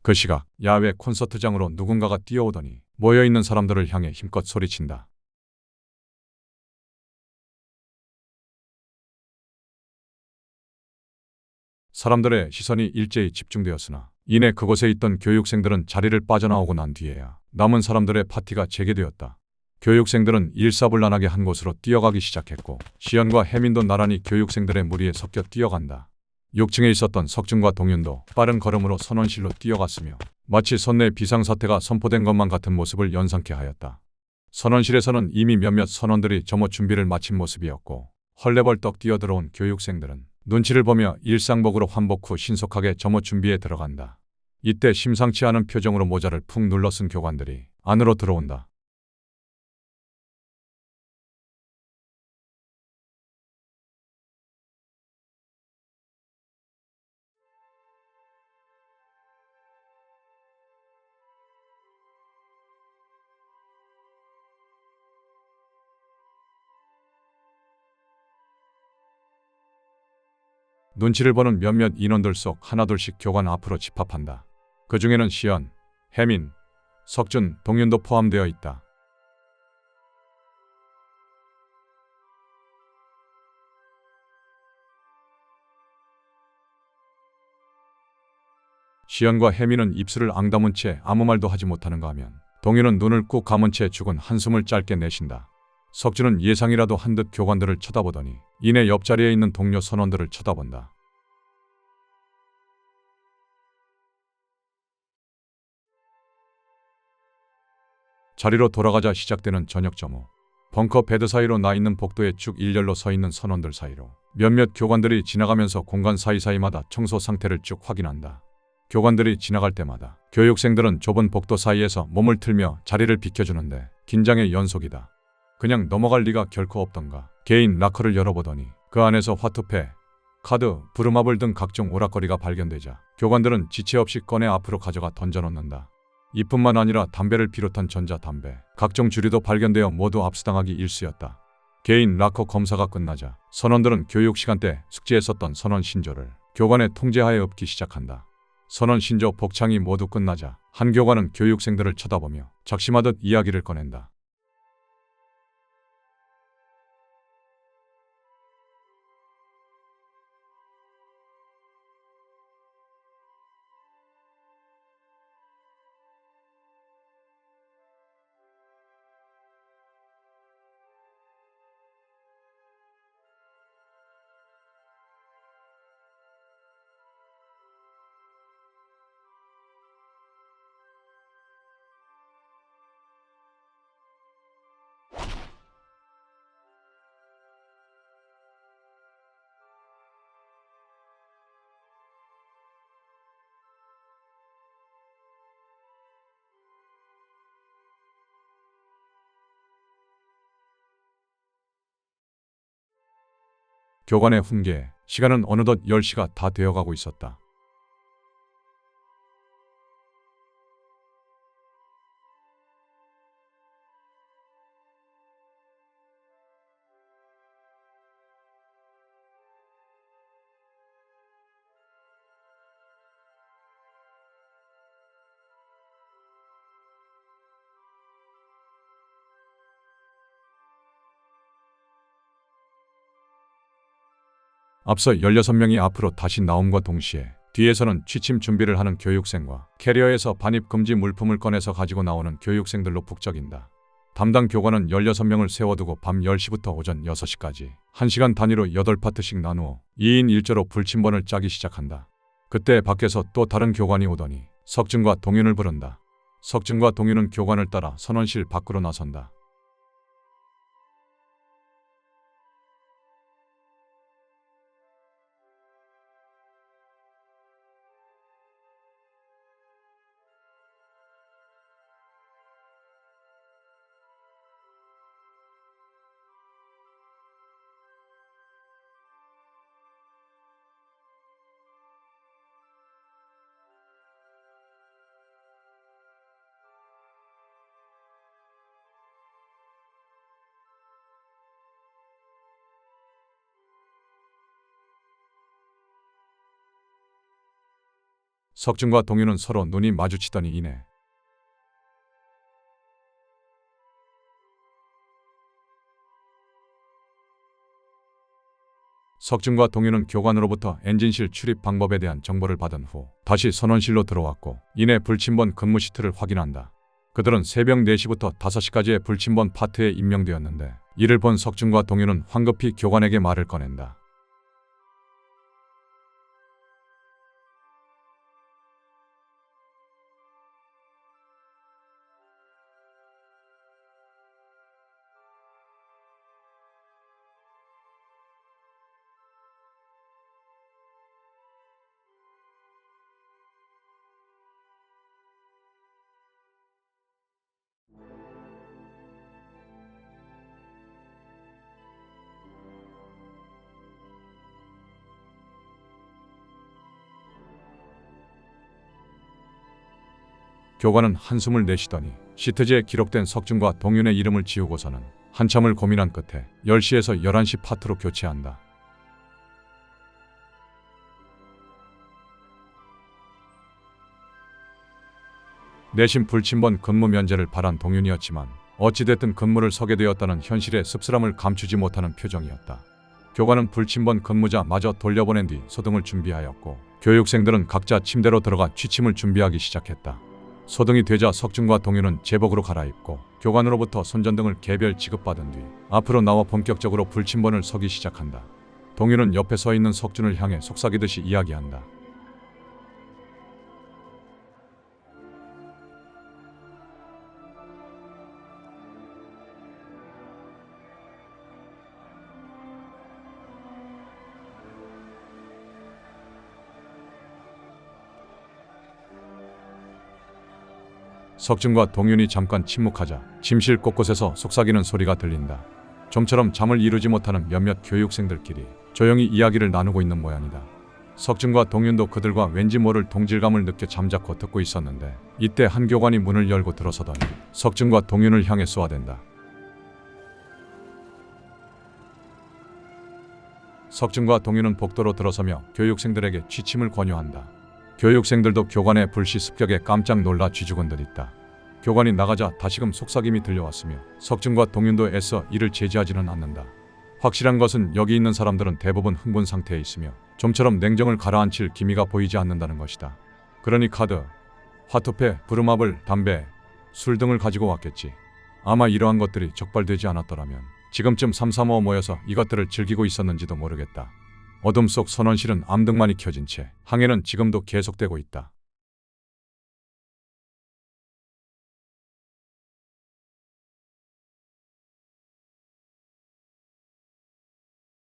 그 시각 야외 콘서트장으로 누군가가 뛰어오더니 모여있는 사람들을 향해 힘껏 소리친다. 사람들의 시선이 일제히 집중되었으나 이내 그곳에 있던 교육생들은 자리를 빠져나오고 난 뒤에야 남은 사람들의 파티가 재개되었다. 교육생들은 일사불란하게 한 곳으로 뛰어가기 시작했고 시연과 혜민도 나란히 교육생들의 무리에 섞여 뛰어간다. 6층에 있었던 석준과 동윤도 빠른 걸음으로 선원실로 뛰어갔으며 마치 선내 비상사태가 선포된 것만 같은 모습을 연상케 하였다. 선원실에서는 이미 몇몇 선원들이 점호 준비를 마친 모습이었고 헐레벌떡 뛰어들어온 교육생들은 눈치를 보며 일상복으로 환복 후 신속하게 점호 준비에 들어간다. 이때 심상치 않은 표정으로 모자를 푹 눌러쓴 교관들이 안으로 들어온다. 눈치를 보는 몇몇 인원들 속 하나둘씩 교관 앞으로 집합한다. 그 중에는 시연, 혜민, 석준, 동윤도 포함되어 있다. 시연과 혜민은 입술을 앙다문 채 아무 말도 하지 못하는가 하면 동윤은 눈을 꾹 감은 채 죽은 한숨을 짧게 내쉰다. 석준은 예상이라도 한 듯 교관들을 쳐다보더니 이내 옆자리에 있는 동료 선원들을 쳐다본다. 자리로 돌아가자 시작되는 저녁 점호. 벙커 베드 사이로 나 있는 복도에 쭉 일렬로 서 있는 선원들 사이로 몇몇 교관들이 지나가면서 공간 사이사이마다 청소 상태를 쭉 확인한다. 교관들이 지나갈 때마다 교육생들은 좁은 복도 사이에서 몸을 틀며 자리를 비켜주는데 긴장의 연속이다. 그냥 넘어갈 리가 결코 없던가. 개인 라커를 열어보더니 그 안에서 화투패, 카드, 부루마블 등 각종 오락거리가 발견되자 교관들은 지체 없이 꺼내 앞으로 가져가 던져놓는다. 이뿐만 아니라 담배를 비롯한 전자담배, 각종 주류도 발견되어 모두 압수당하기 일쑤였다. 개인 라커 검사가 끝나자 선원들은 교육 시간 때 숙지했었던 선원 신조를 교관의 통제하에 읊기 시작한다. 선원 신조 복창이 모두 끝나자 한 교관은 교육생들을 쳐다보며 작심하듯 이야기를 꺼낸다. 교관의 훈계, 시간은 어느덧 10시가 다 되어가고 있었다. 앞서 16명이 앞으로 다시 나옴과 동시에 뒤에서는 취침 준비를 하는 교육생과 캐리어에서 반입 금지 물품을 꺼내서 가지고 나오는 교육생들로 북적인다. 담당 교관은 16명을 세워두고 밤 10시부터 오전 6시까지 1시간 단위로 8파트씩 나누어 2인 1조로 불침번을 짜기 시작한다. 그때 밖에서 또 다른 교관이 오더니 석준과 동윤을 부른다. 석준과 동윤은 교관을 따라 선원실 밖으로 나선다. 석준과 동윤은 서로 눈이 마주치더니 이내 석준과 동윤은 교관으로부터 엔진실 출입 방법에 대한 정보를 받은 후 다시 선원실로 들어왔고 이내 불침번 근무 시트를 확인한다. 그들은 새벽 4시부터 5시까지의 불침번 파트에 임명되었는데 이를 본 석준과 동윤은 황급히 교관에게 말을 꺼낸다. 교관은 한숨을 내쉬더니 시트지에 기록된 석준과 동윤의 이름을 지우고서는 한참을 고민한 끝에 10시에서 11시 파트로 교체한다. 내심 불침번 근무 면제를 바란 동윤이었지만 어찌됐든 근무를 서게 되었다는 현실의 씁쓸함을 감추지 못하는 표정이었다. 교관은 불침번 근무자마저 돌려보낸 뒤 소등을 준비하였고 교육생들은 각자 침대로 들어가 취침을 준비하기 시작했다. 소등이 되자 석준과 동윤은 제복으로 갈아입고 교관으로부터 손전등을 개별 지급받은 뒤 앞으로 나와 본격적으로 불침번을 서기 시작한다. 동윤은 옆에 서 있는 석준을 향해 속삭이듯이 이야기한다. 석준과 동윤이 잠깐 침묵하자 침실 곳곳에서 속삭이는 소리가 들린다. 좀처럼 잠을 이루지 못하는 몇몇 교육생들끼리 조용히 이야기를 나누고 있는 모양이다. 석준과 동윤도 그들과 왠지 모를 동질감을 느껴 잠자코 듣고 있었는데 이때 한 교관이 문을 열고 들어서더니 석준과 동윤을 향해 쏘아댄다. 석준과 동윤은 복도로 들어서며 교육생들에게 취침을 권유한다. 교육생들도 교관의 불시 습격에 깜짝 놀라 쥐죽은듯 교관이 나가자 다시금 속삭임이 들려왔으며 석준과 동윤도 애써 이를 제지하지는 않는다. 확실한 것은 여기 있는 사람들은 대부분 흥분 상태에 있으며 좀처럼 냉정을 가라앉힐 기미가 보이지 않는다는 것이다. 그러니 카드, 화투패, 부루마블, 담배, 술 등을 가지고 왔겠지. 아마 이러한 것들이 적발되지 않았더라면 지금쯤 삼삼오오 모여서 이것들을 즐기고 있었는지도 모르겠다. 어둠 속 선원실은 암등만이 켜진 채 항해는 지금도 계속되고 있다.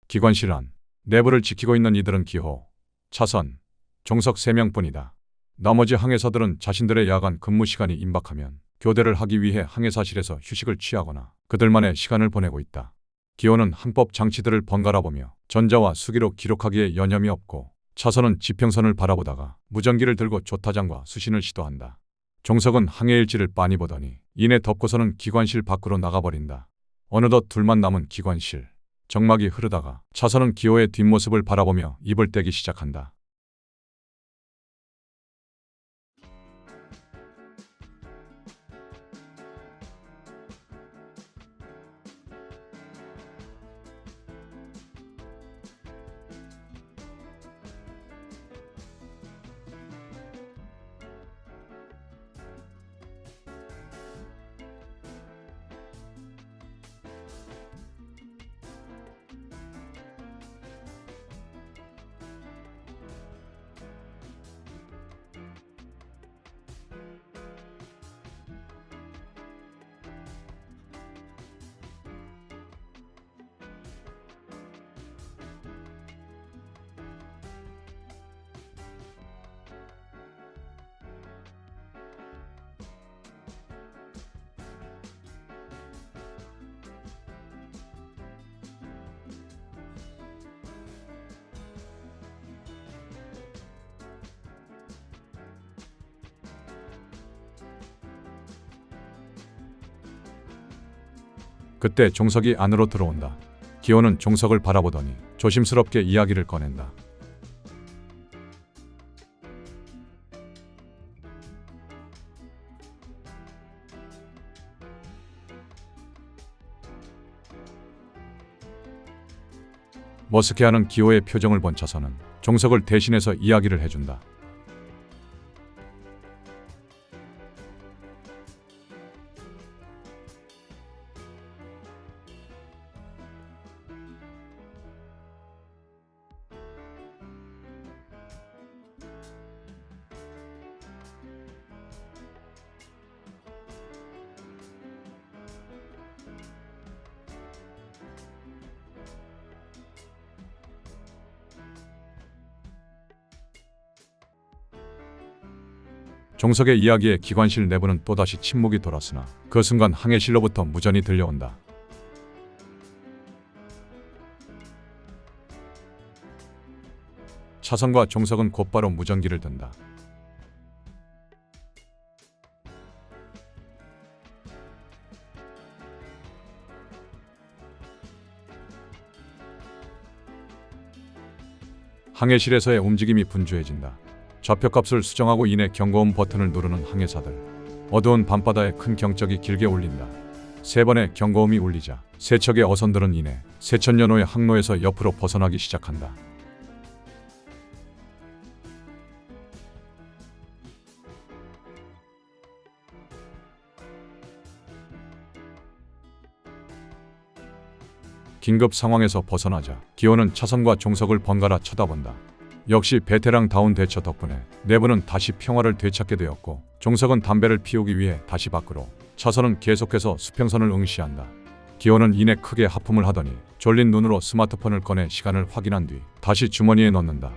기관실 안 내부를 지키고 있는 이들은 기호, 차선, 종석 3명뿐이다. 나머지 항해사들은 자신들의 야간 근무 시간이 임박하면 교대를 하기 위해 항해사실에서 휴식을 취하거나 그들만의 시간을 보내고 있다. 기호는 항법 장치들을 번갈아 보며 전자와 수기로 기록하기에 여념이 없고 차선은 지평선을 바라보다가 무전기를 들고 조타장과 수신을 시도한다. 종석은 항해일지를 빤히 보더니 이내 덮고서는 기관실 밖으로 나가버린다. 어느덧 둘만 남은 기관실. 정막이 흐르다가 차선은 기호의 뒷모습을 바라보며 입을 떼기 시작한다. 그때 종석이 안으로 들어온다. 기호는 종석을 바라보더니 조심스럽게 이야기를 꺼낸다. 머쓱해하는 기호의 표정을 본 차선은 종석을 대신해서 이야기를 해준다. 종석의 이야기에 기관실 내부는 또다시 침묵이 돌았으나 그 순간 항해실로부터 무전이 들려온다. 차선과 종석은 곧바로 무전기를 든다. 항해실에서의 움직임이 분주해진다. 좌표값을 수정하고 이내 경고음 버튼을 누르는 항해사들. 어두운 밤바다에 큰 경적이 길게 울린다. 3번의 경고음이 울리자 세 척의 어선들은 이내 세천여노의 항로에서 옆으로 벗어나기 시작한다. 긴급 상황에서 벗어나자 기호는 차선과 종석을 번갈아 쳐다본다. 역시 베테랑다운 대처 덕분에 내부는 다시 평화를 되찾게 되었고 종석은 담배를 피우기 위해 다시 밖으로, 차선은 계속해서 수평선을 응시한다. 기호는 이내 크게 하품을 하더니 졸린 눈으로 스마트폰을 꺼내 시간을 확인한 뒤 다시 주머니에 넣는다.